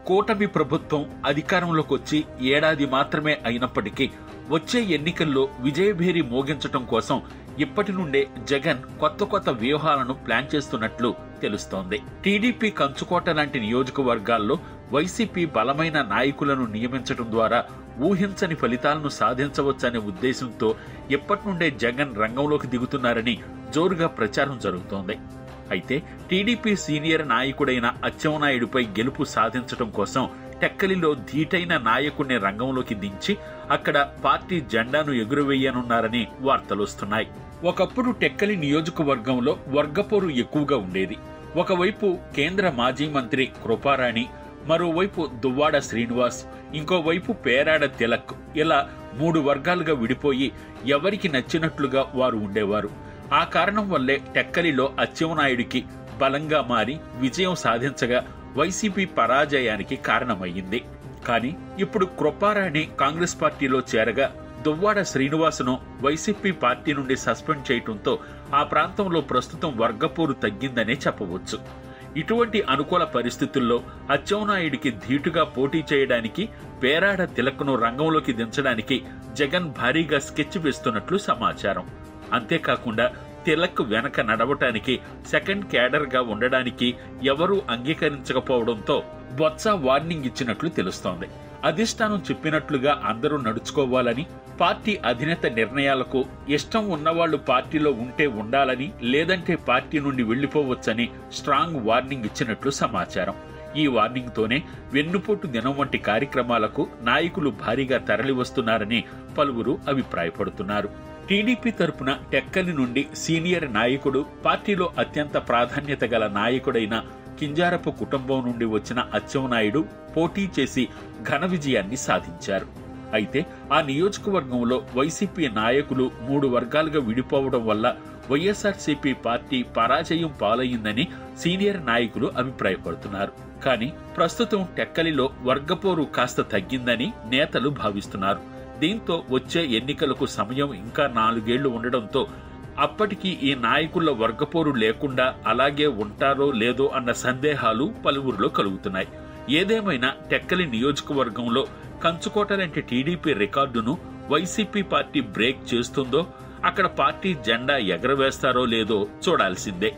కూటమి ప్రభుత్వం అధికారంలోకి వచ్చి ఏడాది మాత్రమే అయినప్పటికీ వచ్చే ఎన్నికల్లో విజయభేరి మోగించటం కోసం ఇప్పటి నుండే జగన్ కొత్త వ్యూహాలను ప్లాన్ చేస్తున్నట్లు తెలుస్తోంది. టీడీపీ కంచుకోట లాంటి నియోజకవర్గాల్లో వైసీపీ బలమైన నాయకులను నియమించడం ద్వారా ఊహించని ఫలితాలను సాధించవచ్చనే ఉద్దేశంతో ఇప్పటి నుండే జగన్ రంగంలోకి దిగుతున్నారని జోరుగా ప్రచారం జరుగుతోంది. అయితే టీడీపీ సీనియర్ నాయకుడైన అచ్చెన్నాయుడుపై గెలుపు సాధించడం కోసం టెక్కలిలో ధీటైన నాయకుడిని రంగంలోకి దించి అక్కడ పార్టీ జెండాను ఎగురవేయనున్నారని వార్తలొస్తున్నాయి. ఒకప్పుడు టెక్కలి నియోజకవర్గంలో వర్గపోరు ఎక్కువగా ఉండేది. ఒకవైపు కేంద్ర మాజీ మంత్రి కృపారాణి, మరోవైపు దువ్వాడ శ్రీనివాస్, ఇంకోవైపు పేరాడ తిలక్, ఇలా 3 వర్గాలుగా విడిపోయి ఎవరికి నచ్చినట్లుగా వారు ఉండేవారు. ఆ కారణం వల్లే టెక్కలిలో అచ్చెన్నాయుడికి బలంగా మారి విజయం సాధించగా వైసీపీ పరాజయానికి కారణమయ్యింది. కానీ ఇప్పుడు కృపారాణి కాంగ్రెస్ పార్టీలో చేరగా దువ్వాడ శ్రీనివాసును వైసీపీ పార్టీ నుండి సస్పెండ్ చేయడంతో ఆ ప్రాంతంలో ప్రస్తుతం వర్గపోరు తగ్గిందనే చెప్పవచ్చు. ఇటువంటి అనుకూల పరిస్థితుల్లో అచ్చెన్నాయుడికి ధీటుగా పోటీ చేయడానికి పేరాడ తిలక్ను రంగంలోకి దించడానికి జగన్ భారీగా స్కెచ్ వేస్తున్నట్లు సమాచారం. అంతేకాకుండా తిలక్ వెనక నడవటానికి సెకండ్ క్యాడర్ గా ఉండడానికి ఎవరూ అంగీకరించకపోవడంతో బొత్స వార్నింగ్ ఇచ్చినట్లు తెలుస్తోంది. అధిష్టానం చెప్పినట్లుగా అందరూ నడుచుకోవాలని, పార్టీ అధినేత నిర్ణయాలకు ఇష్టం ఉన్నవాళ్లు పార్టీలో ఉంటే ఉండాలని, లేదంటే పార్టీ నుండి వెళ్లిపోవచ్చని స్ట్రాంగ్ వార్నింగ్ ఇచ్చినట్లు సమాచారం. ఈ వార్నింగ్ తోనే వెన్నుపోటు దినం వంటి కార్యక్రమాలకు నాయకులు భారీగా తరలివస్తున్నారని పలువురు అభిప్రాయపడుతున్నారు. టీడీపీ తరపున టెక్కలి నుండి సీనియర్ నాయకుడు, పార్టీలో అత్యంత ప్రాధాన్యత గల నాయకుడైన కింజారపు కుటుంబం నుండి వచ్చిన అచ్చెన్నాయుడు పోటీ చేసి ఘన విజయాన్ని సాధించారు. అయితే ఆ నియోజకవర్గంలో వైసీపీ నాయకులు 3 వర్గాలుగా విడిపోవడం వల్ల వైఎస్ఆర్సీపీ పార్టీ పరాజయం పాలయ్యిందని సీనియర్ నాయకులు అభిప్రాయపడుతున్నారు. కానీ ప్రస్తుతం టెక్కలిలో వర్గపోరు కాస్త తగ్గిందని నేతలు భావిస్తున్నారు. దీంతో వచ్చే ఎన్నికలకు సమయం ఇంకా 4 ఏళ్లు ఉండడంతో అప్పటికి ఈ నాయకుల వర్గపోరు లేకుండా అలాగే ఉంటారో లేదో అన్న సందేహాలు పలువురిలో కలుగుతున్నాయి. ఏదేమైనా టెక్కలి నియోజకవర్గంలో కంచుకోట లాంటి టీడీపీ రికార్డును వైసీపీ పార్టీ బ్రేక్ చేస్తుందో, అక్కడ పార్టీ జెండా ఎగరవేస్తారో లేదో చూడాల్సిందే.